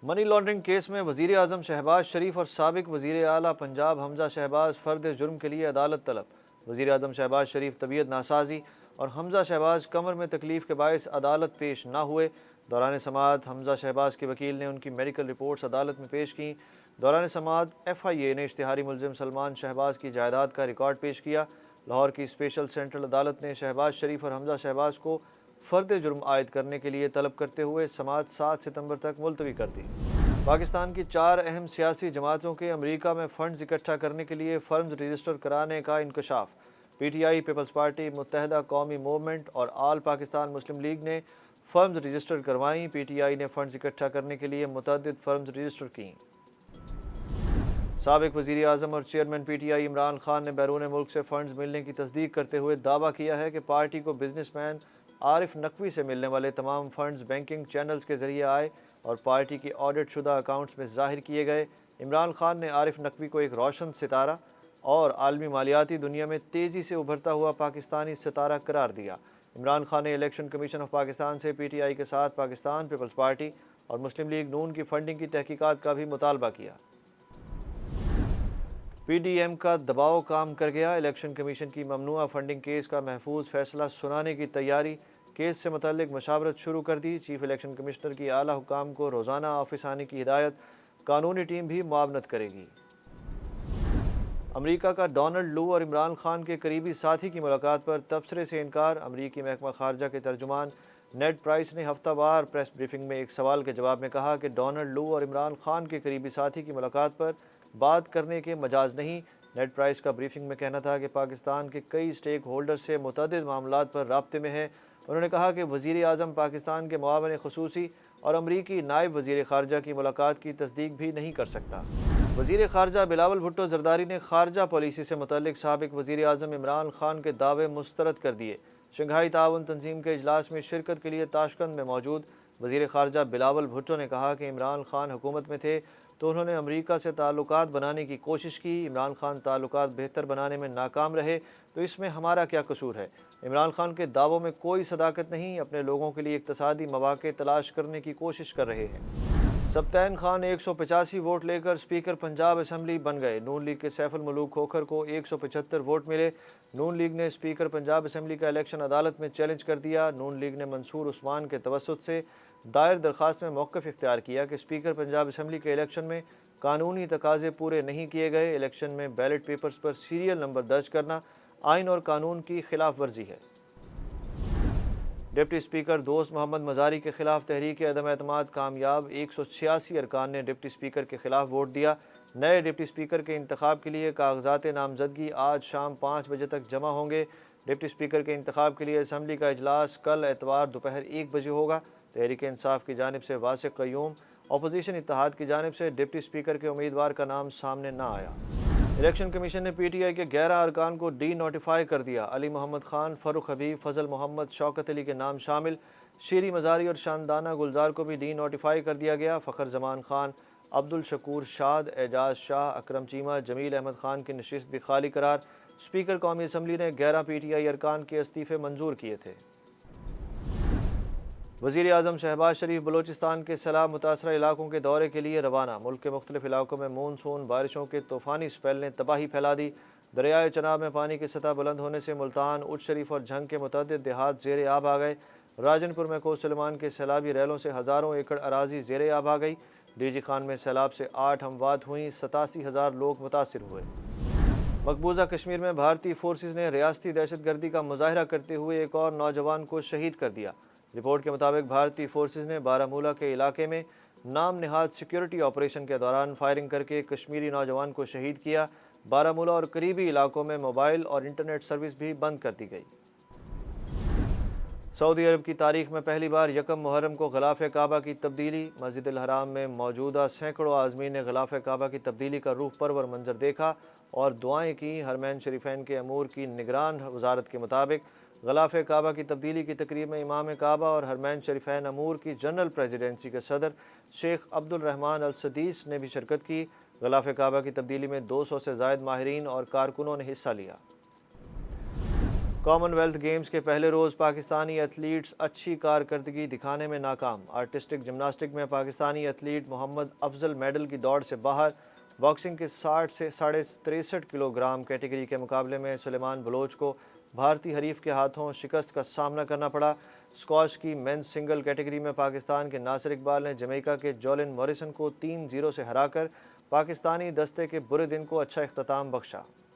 Money laundering case میں وزیر اعظم شہباز شریف اور سابق وزیر اعلیٰ پنجاب حمزہ شہباز فرد جرم کے لیے عدالت طلب۔ وزیر اعظم شہباز شریف طبیعت ناسازی اور حمزہ شہباز کمر میں تکلیف کے باعث عدالت پیش نہ ہوئے۔ دوران سماعت حمزہ شہباز کے وکیل نے ان کی میڈیکل رپورٹس عدالت میں پیش کیں۔ دوران سماعت ایف آئی اے نے اشتہاری ملزم سلمان شہباز کی جائیداد کا ریکارڈ پیش کیا۔ لاہور کی اسپیشل سینٹرل عدالت نے شہباز شریف اور حمزہ شہباز کو فرد جرم عائد کرنے کے لیے طلب کرتے ہوئے سماعت 7 ستمبر تک ملتوی کر دی۔ پاکستان کی 4 اہم سیاسی جماعتوں کے امریکہ میں فنڈز اکٹھا کرنے کے لیے فرمز رجسٹر کرانے کا انکشاف۔ P T I, Peoples Party, Muttahida Qaumi Movement اور آل پاکستان مسلم لیگ نے فرمز رجسٹر کروائیں۔ پی ٹی آئی نے فنڈز اکٹھا کرنے کے لیے متعدد فرمز رجسٹر کیں۔ سابق وزیر اعظم اور چیئرمین پی ٹی آئی عمران خان نے بیرون ملک سے فنڈز ملنے کی تصدیق کرتے ہوئے دعویٰ کیا ہے کہ پارٹی کو بزنس مین عارف نقوی سے ملنے والے تمام فنڈز بینکنگ چینلز کے ذریعے آئے اور پارٹی کی آڈٹ شدہ اکاؤنٹس میں ظاہر کیے گئے۔ عمران خان نے عارف نقوی کو ایک روشن ستارہ اور عالمی مالیاتی دنیا میں تیزی سے ابھرتا ہوا پاکستانی ستارہ قرار دیا۔ عمران خان نے الیکشن کمیشن آف پاکستان سے پی ٹی آئی کے ساتھ پاکستان پیپلز پارٹی اور مسلم لیگ نون کی فنڈنگ کی تحقیقات کا بھی مطالبہ کیا۔ پی ڈی ایم کا دباؤ کام کر گیا، الیکشن کمیشن کی ممنوعہ فنڈنگ کیس کا محفوظ فیصلہ سنانے کی تیاری، کیس سے متعلق مشاورت شروع کر دی۔ چیف الیکشن کمشنر کی اعلیٰ حکام کو روزانہ آفس آنے کی ہدایت، قانونی ٹیم بھی معاونت کرے گی۔ امریکہ کا ڈونلڈ لو اور عمران خان کے قریبی ساتھی کی ملاقات پر تبصرے سے انکار۔ امریکی محکمہ خارجہ کے ترجمان نیڈ پرائس نے ہفتہ وار پریس بریفنگ میں ایک سوال کے جواب میں کہا کہ ڈونلڈ لو اور عمران خان کے قریبی ساتھی کی ملاقات پر بات کرنے کے مجاز نہیں۔ نیڈ پرائس کا بریفنگ میں کہنا تھا کہ پاکستان کے کئی سٹیک ہولڈر سے متعدد معاملات پر رابطے میں ہے۔ انہوں نے کہا کہ وزیر اعظم پاکستان کے معاون خصوصی اور امریکی نائب وزیر خارجہ کی ملاقات کی تصدیق بھی نہیں کر سکتا۔ وزیر خارجہ بلاول بھٹو زرداری نے خارجہ پالیسی سے متعلق سابق وزیر اعظم عمران خان کے دعوے مسترد کر دیے۔ شنگھائی تعاون تنظیم کے اجلاس میں شرکت کے لیے تاشقند میں موجود وزیر خارجہ بلاول بھٹو نے کہا کہ عمران خان حکومت میں تھے تو انہوں نے امریکہ سے تعلقات بنانے کی کوشش کی۔ عمران خان تعلقات بہتر بنانے میں ناکام رہے تو اس میں ہمارا کیا قصور ہے؟ عمران خان کے دعووں میں کوئی صداقت نہیں، اپنے لوگوں کے لیے اقتصادی مواقع تلاش کرنے کی کوشش کر رہے ہیں۔ سبطین خان 185 ووٹ لے کر اسپیکر پنجاب اسمبلی بن گئے۔ نون لیگ کے سیف الملوک کھوکھر کو 175 ووٹ ملے۔ نون لیگ نے اسپیکر پنجاب اسمبلی کا الیکشن عدالت میں چیلنج کر دیا۔ نون لیگ نے منصور عثمان کے توسط سے دائر درخواست میں موقف اختیار کیا کہ اسپیکر پنجاب اسمبلی کے الیکشن میں قانونی تقاضے پورے نہیں کیے گئے۔ الیکشن میں بیلٹ پیپرز پر سیریل نمبر درج کرنا آئین اور قانون کی خلاف ورزی ہے۔ ڈپٹی اسپیکر دوست محمد مزاری کے خلاف تحریک عدم اعتماد کامیاب، 186 ارکان نے ڈپٹی اسپیکر کے خلاف ووٹ دیا۔ نئے ڈپٹی اسپیکر کے انتخاب کے لیے کاغذات نامزدگی آج شام 5 بجے تک جمع ہوں گے۔ ڈپٹی اسپیکر کے انتخاب کے لیے اسمبلی کا اجلاس کل اتوار دوپہر 1 بجے ہوگا۔ تحریک انصاف کی جانب سے واسق قیوم، اپوزیشن اتحاد کی جانب سے ڈپٹی اسپیکر کے امیدوار کا نام سامنے نہ آیا۔ الیکشن کمیشن نے پی ٹی آئی کے 11 ارکان کو ڈی نوٹیفائی کر دیا۔ علی محمد خان، فاروق حبیب، فضل محمد، شوکت علی کے نام شامل۔ شیری مزاری اور شاندانہ گلزار کو بھی ڈی نوٹیفائی کر دیا گیا۔ فخر زمان خان، عبد الشکور شاد، اعجاز شاہ، اکرم چیمہ، جمیل احمد خان کی نشست بھی خالی قرار۔ اسپیکر قومی اسمبلی نے 11 پی ٹی آئی ارکان کے استعفے منظور کیے تھے۔ وزیر اعظم شہباز شریف بلوچستان کے سیلاب متاثرہ علاقوں کے دورے کے لیے روانہ۔ ملک کے مختلف علاقوں میں مونسون بارشوں کے طوفانی سپیل نے تباہی پھیلا دی۔ دریائے چناب میں پانی کی سطح بلند ہونے سے ملتان، اچ شریف اور جھنگ کے متعدد دیہات زیر آب آ گئے۔ راجن پور میں کوہ سلیمان کے سیلابی ریلوں سے ہزاروں ایکڑ اراضی زیر آب آ گئی۔ ڈی جی خان میں سیلاب سے 8 اموات ہوئیں، 87,000 لوگ متاثر ہوئے۔ مقبوضہ کشمیر میں بھارتی فورسز نے ریاستی دہشت گردی کا مظاہرہ کرتے ہوئے ایک اور نوجوان کو شہید کر دیا۔ رپورٹ کے مطابق بھارتی فورسز نے بارامولہ کے علاقے میں نام نہاد سیکیورٹی آپریشن کے دوران فائرنگ کر کے کشمیری نوجوان کو شہید کیا۔ بارامولہ اور قریبی علاقوں میں موبائل اور انٹرنیٹ سروس بھی بند کر دی گئی۔ سعودی عرب کی تاریخ میں پہلی بار یکم محرم کو غلاف کعبہ کی تبدیلی۔ مسجد الحرام میں موجودہ سینکڑوں عازمین نے غلاف کعبہ کی تبدیلی کا روح پرور منظر دیکھا اور دعائیں کی۔ حرمین شریفین کے امور کی نگران وزارت کے مطابق غلاف کعبہ کی تبدیلی کی تقریب میں امام کعبہ اور حرمین شریفین امور کی جنرل پریزیڈنسی کے صدر شیخ عبد الرحمن السدیس نے بھی شرکت کی۔ غلاف کعبہ کی تبدیلی میں 200 سے زائد ماہرین اور کارکنوں نے حصہ لیا۔ کامن ویلتھ گیمز کے پہلے روز پاکستانی ایتھلیٹس اچھی کارکردگی دکھانے میں ناکام۔ آرٹسٹک جمناسٹک میں پاکستانی ایتھلیٹ محمد افضل میڈل کی دوڑ سے باہر۔ باکسنگ کے 60 سے 63.5 کلو گرام کیٹیگری کے مقابلے میں سلیمان بلوچ کو بھارتی حریف کے ہاتھوں شکست کا سامنا کرنا پڑا۔ اسکواش کی مینز سنگل کیٹیگری میں پاکستان کے ناصر اقبال نے جمیکا کے جولن موریسن کو 3-0 سے ہرا کر پاکستانی دستے کے برے دن کو اچھا اختتام بخشا۔